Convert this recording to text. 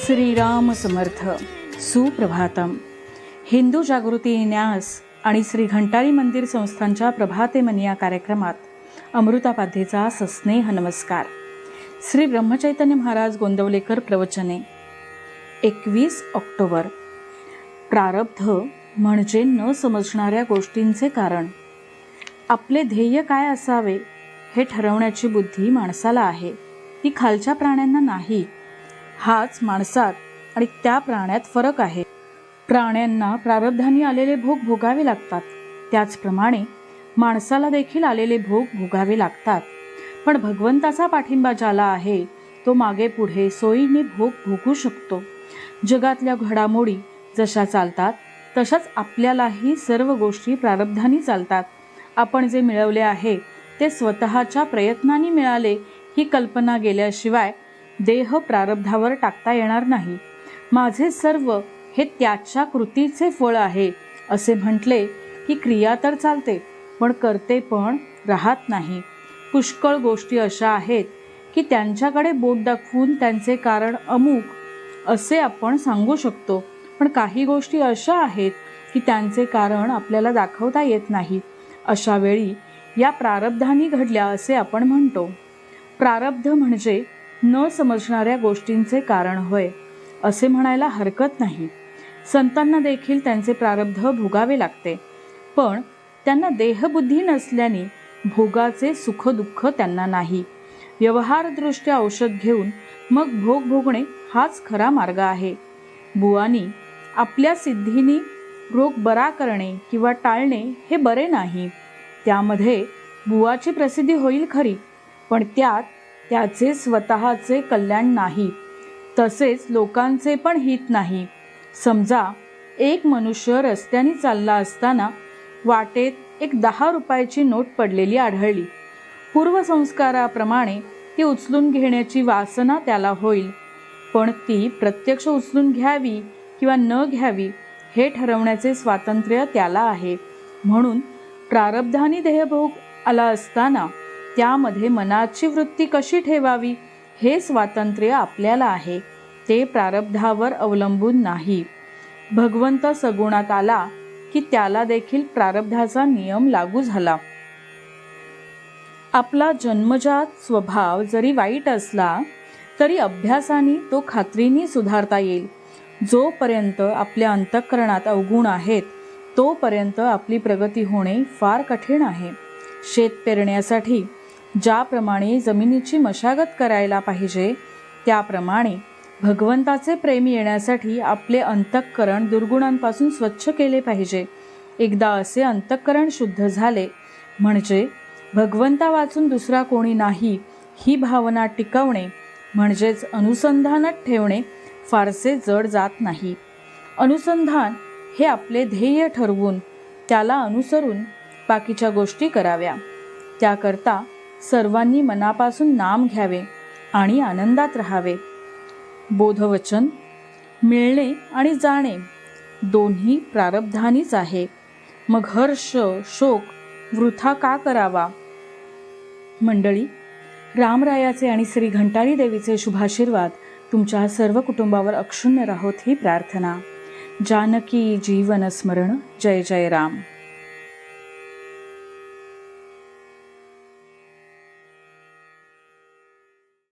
श्रीराम समर्थ. सुप्रभातम. हिंदू जागृती न्यास आणि श्री घंटाळी मंदिर संस्थांच्या प्रभाते मन या कार्यक्रमात अमृतापाध्येचा सस्नेह नमस्कार. श्री ब्रह्मचैतन्य महाराज गोंदवलेकर प्रवचने. 21 ऑक्टोबर. प्रारब्ध म्हणजे न समजणाऱ्या गोष्टींचे कारण. आपले ध्येय काय असावे हे ठरवण्याची बुद्धी माणसाला आहे, ती खालच्या प्राण्यांना नाही. हाच माणसात आणि त्या प्राण्यात फरक आहे. प्राण्यांना प्रारब्धाने आलेले भोग भोगावे लागतात, त्याचप्रमाणे माणसाला देखील आलेले भोग भोगावे लागतात. पण भगवंताचा पाठिंबा ज्याला आहे तो मागे पुढे सोयीने भोग भोगू शकतो. जगातल्या घडामोडी जशा चालतात तशाच आपल्यालाही सर्व गोष्टी प्रारब्धाने चालतात. आपण जे मिळवले आहे ते स्वतःच्या प्रयत्नांनी मिळाले ही कल्पना गेल्याशिवाय देह प्रारब्धावर टाकता येणार नाही. माझे सर्व हे त्याच्या कृतीचे फळ आहे असे म्हटले की क्रिया तर चालते पण करते पण राहत नाही. पुष्कळ गोष्टी अशा आहेत की त्यांच्याकडे बोट दाखवून त्यांचे कारण अमुक असे आपण सांगू शकतो, पण काही गोष्टी अशा आहेत की त्यांचे कारण आपल्याला दाखवता येत नाही. अशा वेळी या प्रारब्धांनी घडल्या असे आपण म्हणतो. प्रारब्ध म्हणजे न समजणाऱ्या गोष्टींचे कारण होय असे म्हणायला हरकत नाही. संतांना देखील त्यांचे प्रारब्ध भोगावे लागते, पण त्यांना देहबुद्धी नसल्याने भोगाचे सुख दुःख त्यांना नाही. व्यवहारदृष्ट्या औषध घेऊन मग भोग भोगणे हाच खरा मार्ग आहे. बुवानी आपल्या सिद्धीने रोग बरा करणे किंवा टाळणे हे बरे नाही. त्यामध्ये बुवाची प्रसिद्धी होईल खरी, पण त्यात त्याचे स्वतःचे कल्याण नाही, तसेच लोकांचे पण हित नाही. समजा एक मनुष्य रस्त्याने चालला असताना वाटेत एक 10 रुपयाची नोट पडलेली आढळली. पूर्वसंस्काराप्रमाणे ती उचलून घेण्याची वासना त्याला होईल, पण ती प्रत्यक्ष उचलून घ्यावी किंवा न घ्यावी हे ठरवण्याचे स्वातंत्र्य त्याला आहे. म्हणून प्रारब्धानी देहभोग आला असताना त्यामध्ये मनाची वृत्ती कशी ठेवावी हे स्वातंत्र्य आपल्याला आहे, ते प्रारब्धावर अवलंबून नाही. भगवंत सगुणात आला की त्याला देखील प्रारब्धाचा नियम लागू झाला. आपला जन्मजात स्वभाव जरी वाईट असला तरी अभ्यासाने तो खात्रीने सुधारता येईल. जोपर्यंत आपल्या अंतःकरणात अवगुण आहेत तोपर्यंत आपली प्रगती होणे फार कठीण आहे. शेत पेरण्यासाठी ज्याप्रमाणे जमिनीची मशागत करायला पाहिजे त्याप्रमाणे भगवंताचे प्रेम येण्यासाठी आपले अंतःकरण दुर्गुणांपासून स्वच्छ केले पाहिजे. एकदा असे अंतःकरण शुद्ध झाले म्हणजे भगवंता वाचून दुसरा कोणी नाही ही भावना टिकवणे म्हणजेच अनुसंधानात ठेवणे फारसे जड जात नाही. अनुसंधान हे आपले ध्येय ठरवून त्याला अनुसरून बाकीच्या गोष्टी कराव्या. त्याकरता सर्वांनी मनापासून नाम घ्यावे आणि आनंदात राहावे. बोधवचन. मिळणे आणि जाणे दोन्ही प्रारब्धानीच आहे, मग हर्ष शोक वृथा का करावा. मंडळी, रामरायाचे आणि श्री घंटाळी देवीचे शुभाशीर्वाद तुमच्या सर्व कुटुंबावर अक्षुण्य राहोत ही प्रार्थना. जानकी जीवन स्मरण. जय जय राम.